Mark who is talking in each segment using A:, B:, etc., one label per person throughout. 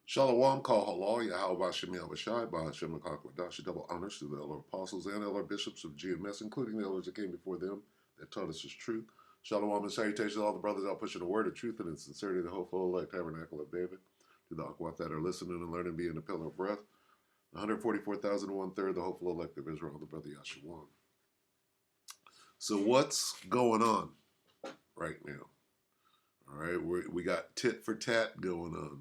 A: Shalom, call halal, Yahweh Shem Yahushai, Bahashem Akakwadashi, double honors to the elder apostles and elder bishops of GMS, including the elders that came before them that taught us his truth. Shalom and salutations to all the brothers out pushing the word of truth and in sincerity, the hopeful elect tabernacle of David. To the Akwat that are listening and learning, being the pillar of breath. 144,000 1/3, the hopeful elect of Israel, the brother Yahshua. So what's going on right now? All right, we got tit for tat going on.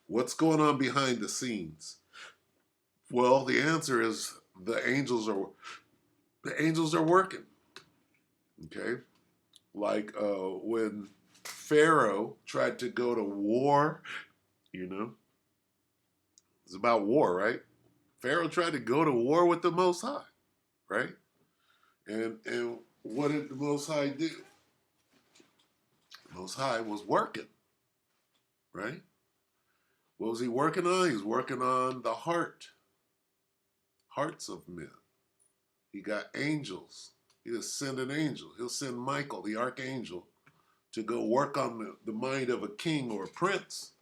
A: What's going on behind the scenes? Well, the answer is the angels are working. Okay, like when Pharaoh tried to go to war, you know, it's about war, right? Pharaoh tried to go to war with the Most High, right? And what did the Most High do? The Most High was working, right? What was he working on? He was working on the hearts of men. He got angels. He'll send an angel. He'll send Michael, the archangel, to go work on the mind of a king or a prince,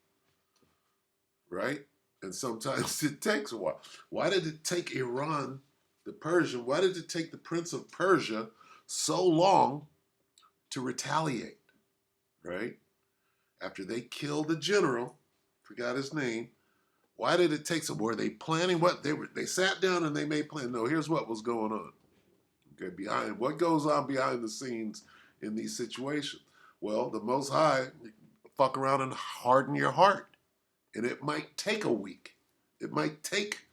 A: right? And sometimes it takes a while. Why did it take Iran, the Persian, why did it take the prince of Persia so long to retaliate, right? After they killed the general, forgot his name, why did it take some? Were they planning what? They sat down and they made plans. No, here's what was going on. Okay, behind what goes on behind the scenes in these situations. Well, the Most High fuck around and harden your heart. And it might take a week. It might take,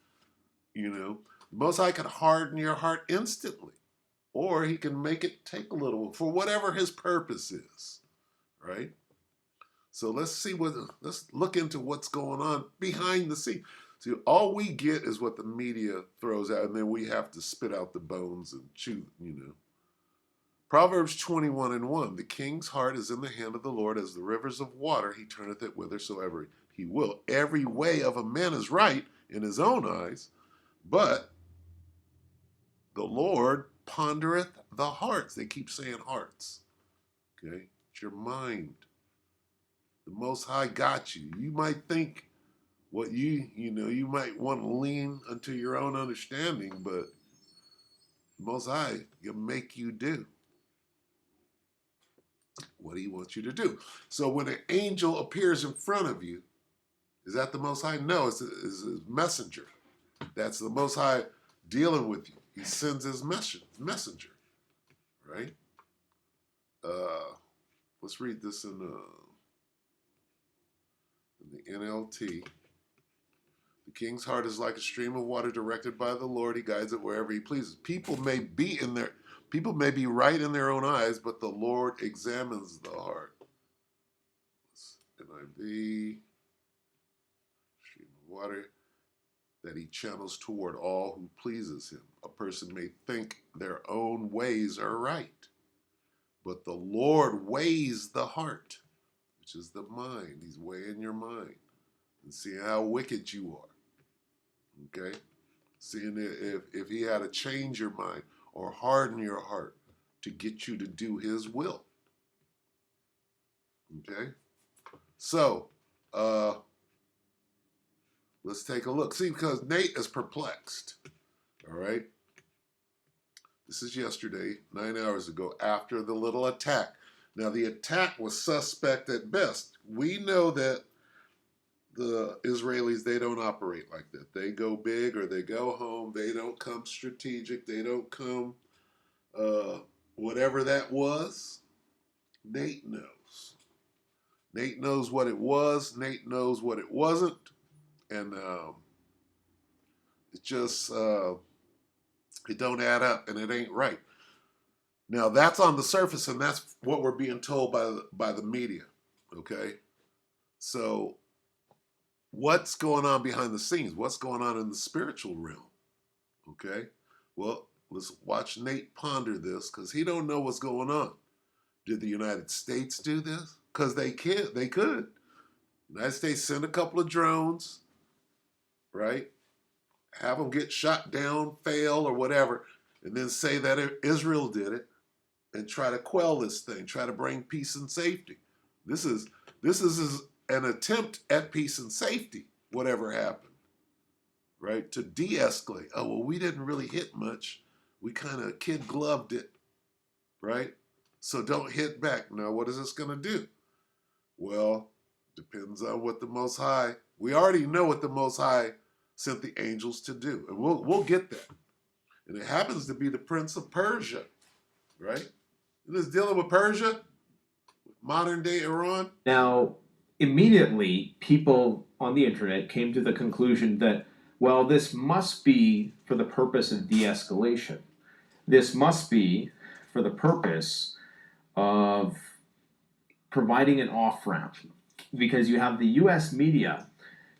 A: the Most High can harden your heart instantly. Or he can make it take a little for whatever his purpose is. Right? So let's look into what's going on behind the scenes. See, all we get is what the media throws out, and then we have to spit out the bones and chew, Proverbs 21:1, the king's heart is in the hand of the Lord, as the rivers of water, he turneth it whithersoever he will. Every way of a man is right in his own eyes, but the Lord pondereth the hearts. They keep saying hearts. Okay? It's your mind. The Most High got you. You might think what you might want to lean unto your own understanding, but the Most High can make you do what he wants you to do. So when an angel appears in front of you, is that the Most High? No, it's a messenger. That's the Most High dealing with you. He sends his messenger, right? Let's read this in the NLT. The king's heart is like a stream of water directed by the Lord. He guides it wherever he pleases. People may be right in their own eyes, but the Lord examines the heart. NIV, stream of water that he channels toward all who pleases him. A person may think their own ways are right, but the Lord weighs the heart, which is the mind. He's weighing your mind and seeing how wicked you are. Okay? Seeing if he had to change your mind or harden your heart to get you to do his will. Okay? So, let's take a look. See, because Nate is perplexed. All right? This is yesterday, 9 hours ago, after the little attack. Now, the attack was suspect at best. We know that the Israelis, they don't operate like that. They go big or they go home. They don't come strategic. They don't come whatever that was. Nate knows. Nate knows what it was. Nate knows what it wasn't. And it just, it don't add up and it ain't right. Now, that's on the surface, and that's what we're being told by the media, okay? So what's going on behind the scenes? What's going on in the spiritual realm, okay? Well, let's watch Nate ponder this, because he don't know what's going on. Did the United States do this? Because they could. The United States send a couple of drones, right? Have them get shot down, fail, or whatever, and then say that Israel did it, and try to quell this thing, try to bring peace and safety. This is an attempt at peace and safety. whatever happened, right? To de-escalate. Oh, well, we didn't really hit much. We kind of kid gloved it, right? So don't hit back. Now, what is this going to do? Well, depends on what the Most High. We already know what the Most High sent the angels to do, and we'll get that. And it happens to be the Prince of Persia, right? And it's dealing with Persia, modern day Iran.
B: Now, immediately, people on the internet came to the conclusion that, well, this must be for the purpose of de escalation. This must be for the purpose of providing an off ramp because you have the US media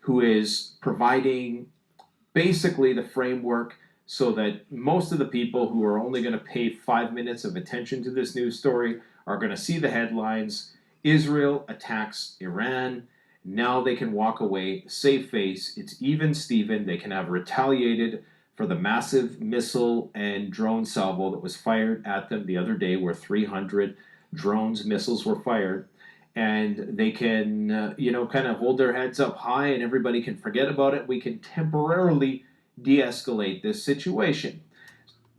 B: who is providing basically the framework so that most of the people who are only going to pay 5 minutes of attention to this news story are going to see the headlines. Israel attacks Iran. Now they can walk away, save face. It's even Steven. They can have retaliated for the massive missile and drone salvo that was fired at them the other day, where 300 drones, missiles were fired. And they can, kind of hold their heads up high and everybody can forget about it. We can temporarily de escalate this situation.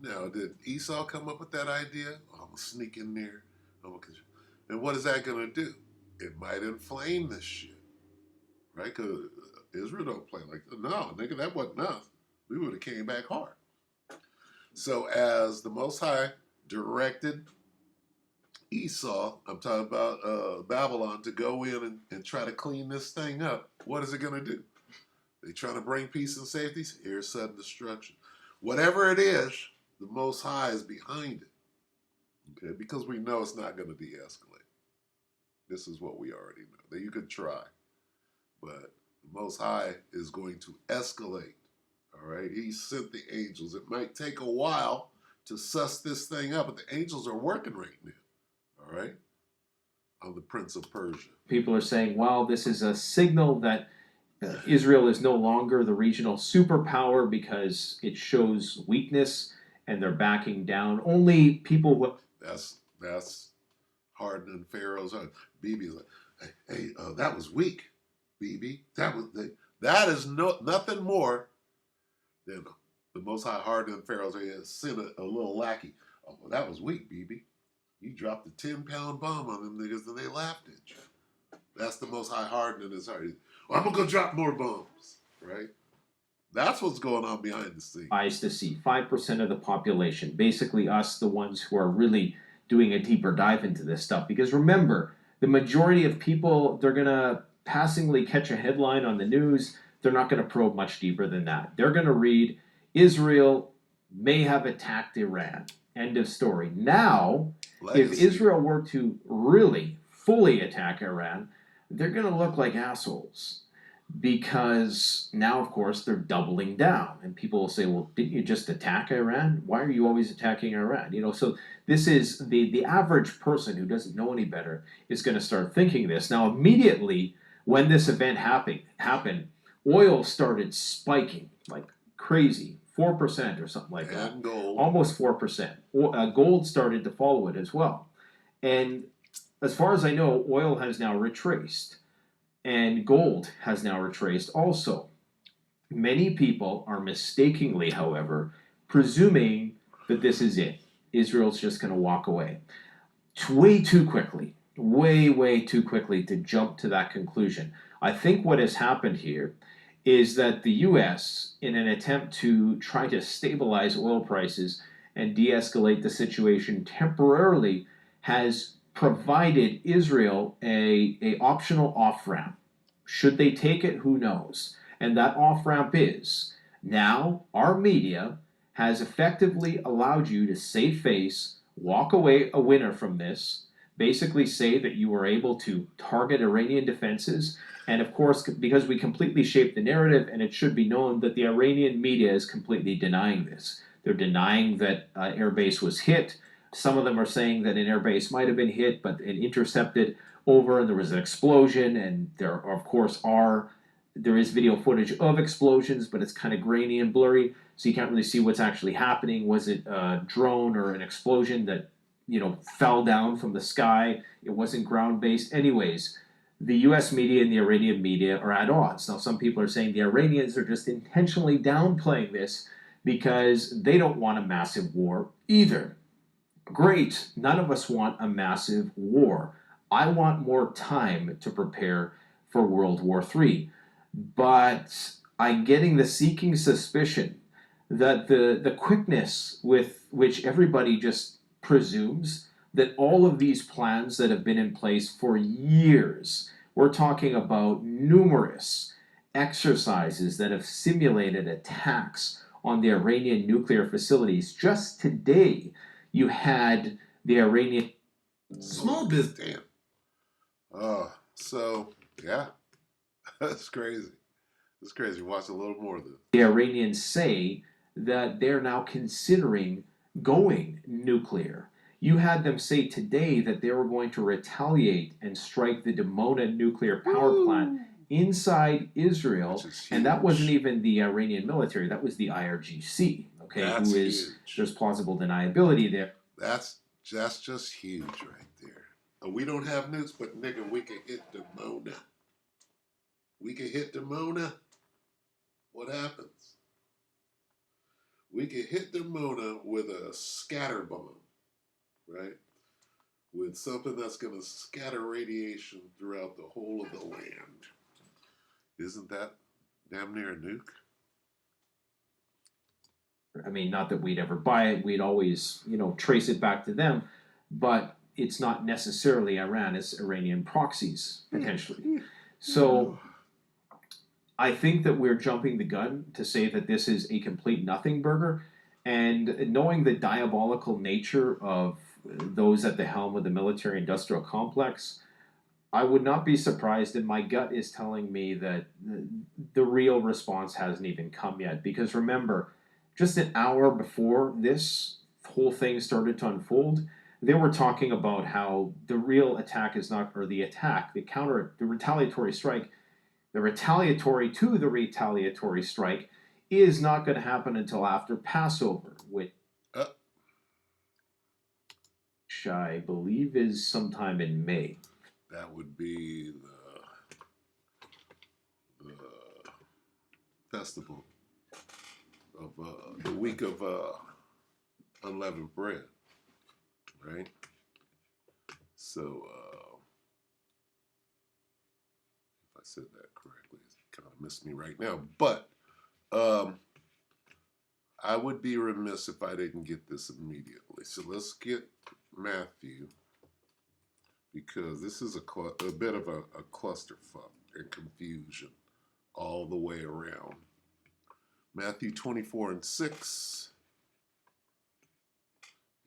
A: Now, did Esau come up with that idea? Oh, I'm going to sneak in there. And what is that going to do? It might inflame this shit, right? Because Israel don't play like that. No, nigga, that wasn't us. We would have came back hard. So as the Most High directed Esau, I'm talking about Babylon, to go in and try to clean this thing up, what is it going to do? They trying to bring peace and safety? Here's sudden destruction. Whatever it is, the Most High is behind it. Okay, because we know it's not going to de-escalate. This is what we already know. That you could try, but the Most High is going to escalate. All right, He sent the angels. It might take a while to suss this thing up, but the angels are working right now. All right, on the Prince of Persia.
B: People are saying, well, this is a signal that Israel is no longer the regional superpower because it shows weakness and they're backing down. Only people who.
A: That's hardening Pharaoh's heart. Bibi's like, hey, that was weak, Bibi. That is nothing more than the Most High hardening Pharaoh's heart. Sent a little lackey. Oh, well, that was weak, Bibi. You dropped a 10-pound bomb on them niggas and they laughed at you. That's the Most High hardening his heart. Well, I'm gonna go drop more bombs, right? That's what's going on behind the scenes.
B: Eyes to see 5% of the population, basically us, the ones who are really doing a deeper dive into this stuff. Because remember, the majority of people, they're gonna passingly catch a headline on the news. They're not gonna probe much deeper than that. They're gonna read Israel may have attacked Iran. End of story. Now, if Israel were to really fully attack Iran, they're going to look like assholes because now, of course, they're doubling down. And people will say, well, didn't you just attack Iran? Why are you always attacking Iran? So this is the average person who doesn't know any better is going to start thinking this. Now, immediately when this event happened, oil started spiking like crazy. 4% or something like that.
A: And gold.
B: Almost 4%. Gold started to follow it as well. And as far as I know, oil has now retraced. And gold has now retraced also. Many people are mistakenly, however, presuming that this is it. Israel's just going to walk away. Way too quickly. Way too quickly to jump to that conclusion. I think what has happened here is that the U.S., in an attempt to try to stabilize oil prices and de-escalate the situation temporarily, has provided Israel a optional off-ramp. Should they take it, who knows? And that off-ramp is, now our media has effectively allowed you to save face, walk away a winner from this, basically say that you were able to target Iranian defenses. And of course, because we completely shaped the narrative, and it should be known that the Iranian media is completely denying this. They're denying that airbase was hit. Some of them are saying that an airbase might have been hit, but it intercepted over, and there was an explosion. And there, of course, there is video footage of explosions, but it's kind of grainy and blurry, so you can't really see what's actually happening. Was it a drone or an explosion that fell down from the sky? It wasn't ground-based. Anyways, the US media and the Iranian media are at odds. Now, some people are saying the Iranians are just intentionally downplaying this because they don't want a massive war either. Great, none of us want a massive war. I want more time to prepare for World War III. But I'm getting the seeking suspicion that the quickness with which everybody just presumes that all of these plans that have been in place for years, we're talking about numerous exercises that have simulated attacks on the Iranian nuclear facilities. Just today, you had the Iranian
A: Small business. Damn. So yeah, that's crazy. It's crazy. Watch a little more of this.
B: the Iranians say that they're now considering going nuclear. You had them say today that they were going to retaliate and strike the Dimona nuclear power plant inside Israel, and that wasn't even the Iranian military, that was the IRGC, okay,
A: That's
B: who is
A: huge.
B: there's plausible deniability there.
A: That's just huge right there. We don't have nukes, but nigga, we can hit Dimona. We can hit Dimona. What happens? We can hit Dimona with a scatter bomb, right? With something that's going to scatter radiation throughout the whole of the land. Isn't that damn near a nuke?
B: I mean, not that we'd ever buy it, we'd always, trace it back to them, but it's not necessarily Iran, it's Iranian proxies, potentially. So I think that we're jumping the gun to say that this is a complete nothing burger, and knowing the diabolical nature of those at the helm of the military industrial complex, I would not be surprised, and my gut is telling me that the real response hasn't even come yet. Because remember, just an hour before this whole thing started to unfold, they were talking about how the real attack is not, or the attack, the retaliatory strike, the retaliatory to the retaliatory strike is not going to happen until after Passover, which I believe is sometime in May.
A: That would be the festival of the week of unleavened bread, right? So, if I said that correctly, it's kind of missed me right now. But I would be remiss if I didn't get this immediately. So let's get Matthew, because this is a bit of a clusterfuck and confusion all the way around. Matthew 24:6.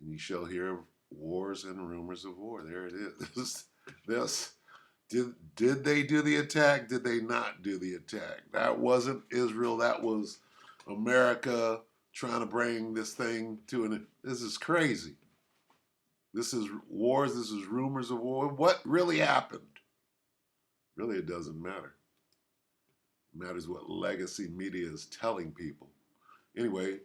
A: And you shall hear of wars and rumors of war. There it is. This. Did they do the attack? Did they not do the attack? That wasn't Israel. That was America trying to bring this thing to an. This is crazy. This is wars. This is rumors of war. What really happened? Really, it doesn't matter. It matters what legacy media is telling people. Anyway,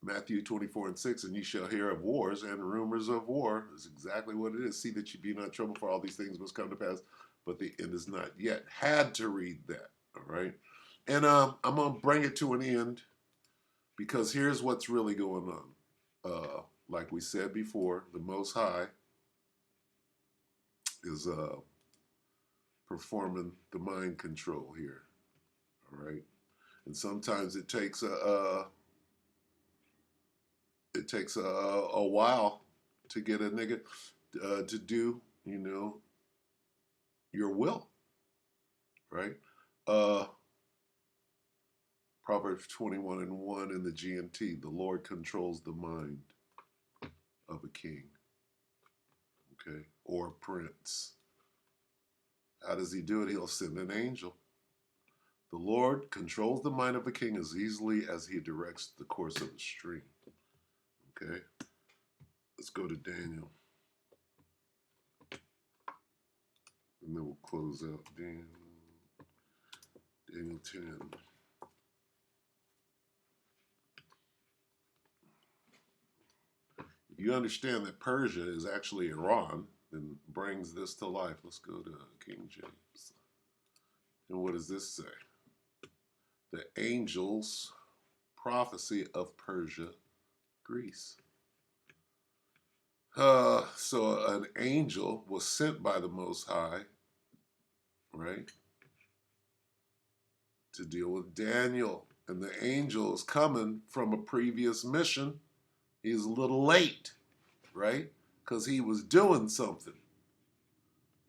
A: Matthew 24:6, and ye shall hear of wars and rumors of war. Is exactly what it is. See that ye be not troubled, for all these things must come to pass, but the end is not yet. Had to read that, all right? And I'm going to bring it to an end, because here's what's really going on. Like we said before, the Most High is performing the mind control here, all right? And sometimes it takes a while to get a nigga to do, your will, right? Proverbs 21:1 in the GNT, the Lord controls the mind of a king, okay, or a prince. How does he do it? He'll send an angel. The Lord controls the mind of a king as easily as he directs the course of a stream. Okay, let's go to Daniel. And then we'll close out Daniel 10. You understand that Persia is actually Iran, and brings this to life. Let's go to King James. And what does this say? The angel's prophecy of Persia, Greece. So an angel was sent by the Most High, right, to deal with Daniel. And the angel is coming from a previous mission. He's a little late, right? Because he was doing something.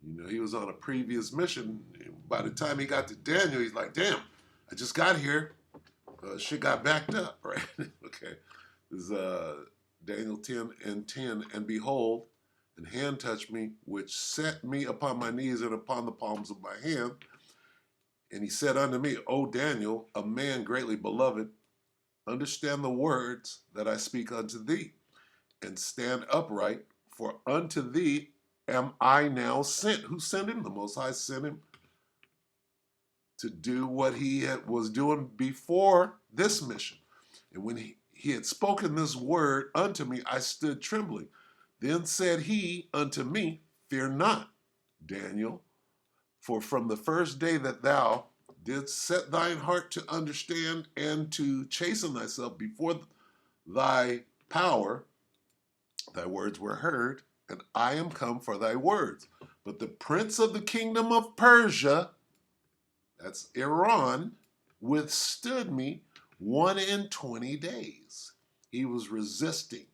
A: You know, he was on a previous mission. By the time he got to Daniel, he's like, damn, I just got here. Shit got backed up, right? Okay. This is Daniel 10:10. And behold, an hand touched me, which set me upon my knees and upon the palms of my hand. And he said unto me, O Daniel, a man greatly beloved, understand the words that I speak unto thee, and stand upright, for unto thee am I now sent. Who sent him? The Most High sent him to do what he was doing before this mission. And when he had spoken this word unto me, I stood trembling. Then said he unto me, fear not, Daniel, for from the first day that thou didst set thine heart to understand and to chasten thyself before thy power, thy words were heard, and I am come for thy words. But the prince of the kingdom of Persia, that's Iran, withstood me 21 days. He was resisting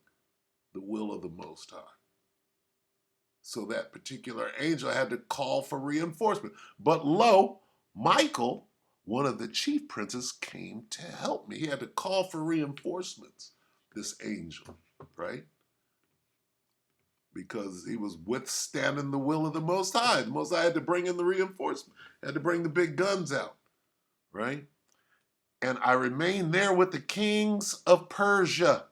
A: the will of the Most High. So that particular angel had to call for reinforcement. But lo, Michael, one of the chief princes, came to help me. He had to call for reinforcements, this angel, right? Because he was withstanding the will of the Most High. The Most High had to bring in the reinforcement, had to bring the big guns out, right? And I remained there with the kings of Persia.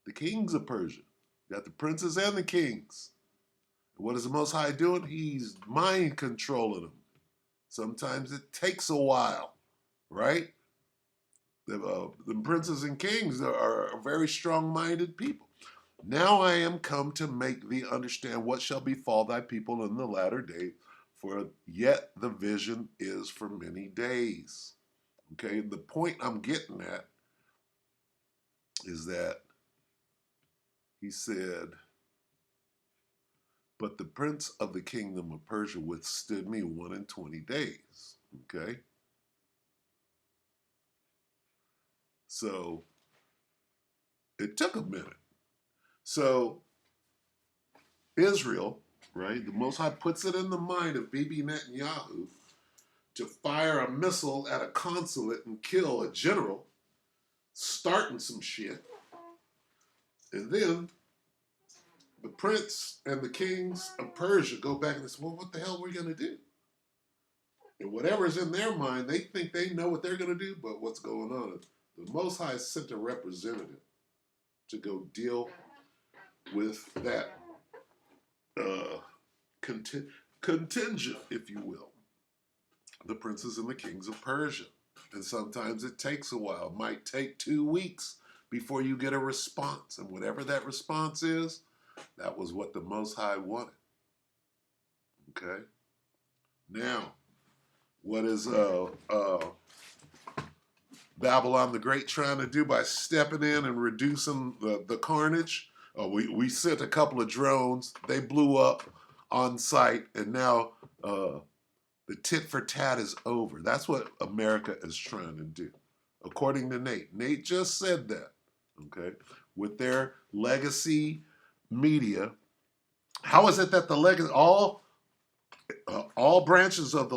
A: The kings of Persia. You got the princes and the kings. What is the Most High doing? He's mind controlling them. Sometimes it takes a while, right? The princes and kings are very strong-minded people. Now I am come to make thee understand what shall befall thy people in the latter day, for yet the vision is for many days. Okay, the point I'm getting at is that he said, but the prince of the kingdom of Persia withstood me 21 days. Okay, so it took a minute. So Israel, right, the Most High puts it in the mind of Bibi Netanyahu to fire a missile at a consulate and kill a general, starting some shit. And then the prince and the kings of Persia go back and say, well, what the hell are we going to do? And whatever's in their mind, they think they know what they're going to do, but what's going on? The Most High sent a representative to go deal with that contingent, if you will, the princes and the kings of Persia. And sometimes it takes a while. It might take 2 weeks before you get a response. And whatever that response is, that was what the Most High wanted. Okay? Now, what is Babylon the Great trying to do by stepping in and reducing the carnage? We sent a couple of drones. They blew up on site, and now the tit for tat is over. That's what America is trying to do, according to Nate. Nate just said that, okay? With their legacy media, how is it that the legacy, all branches of the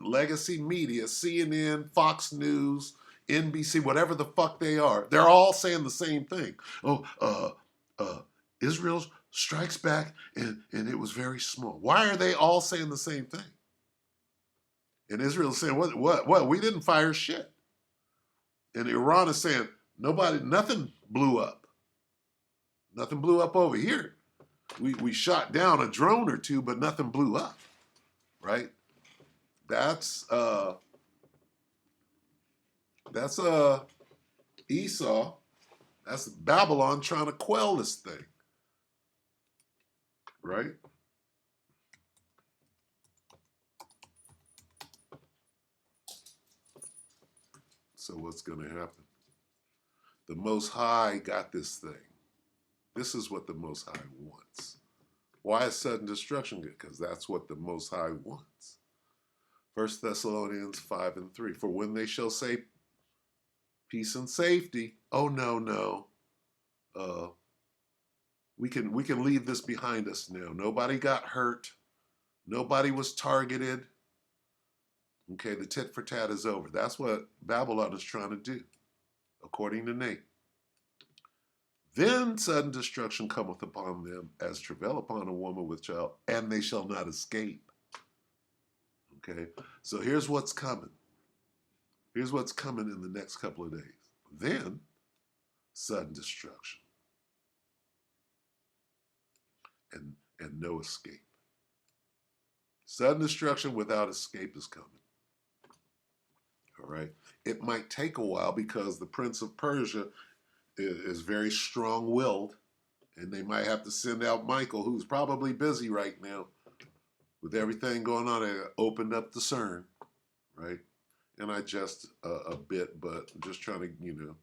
A: legacy media, CNN, Fox News, NBC, whatever the fuck they are, they're all saying the same thing. Israel strikes back and it was very small. Why are they all saying the same thing? And Israel is saying, what? We didn't fire shit. And Iran is saying, nothing blew up. Nothing blew up over here. We shot down a drone or two, but nothing blew up, right? That's Esau. That's Babylon trying to quell this thing. right? So what's going to happen? The Most High got this thing. This is what the Most High wants. Why is sudden destruction good? Because that's what the Most High wants. 1 Thessalonians 5:3. For when they shall say peace and safety, oh no. We can leave this behind us now. Nobody got hurt. Nobody was targeted. Okay, the tit for tat is over. That's what Babylon is trying to do, according to Nate. Then sudden destruction cometh upon them as travail upon a woman with child, and they shall not escape. Okay, so here's what's coming. Here's what's coming in the next couple of days. Then sudden destruction and no escape. Sudden destruction without escape is coming. All right. It might take a while because the Prince of Persia is very strong-willed, and they might have to send out Michael, who's probably busy right now with everything going on. They opened up the CERN, right? And I jest a bit, but I'm just trying to,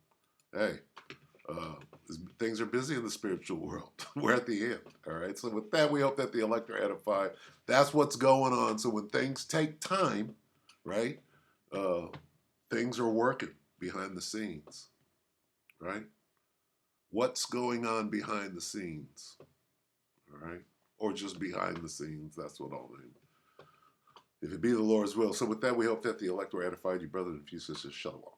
A: hey, things are busy in the spiritual world. We're at the end, all right? So with that, we hope that the elect are edified. That's what's going on. So when things take time, right, things are working behind the scenes, right? What's going on behind the scenes, all right? Or just behind the scenes, that's what I'll name. If it be the Lord's will. So with that, we hope that the elect were edified. You brothers and few sisters, shalom.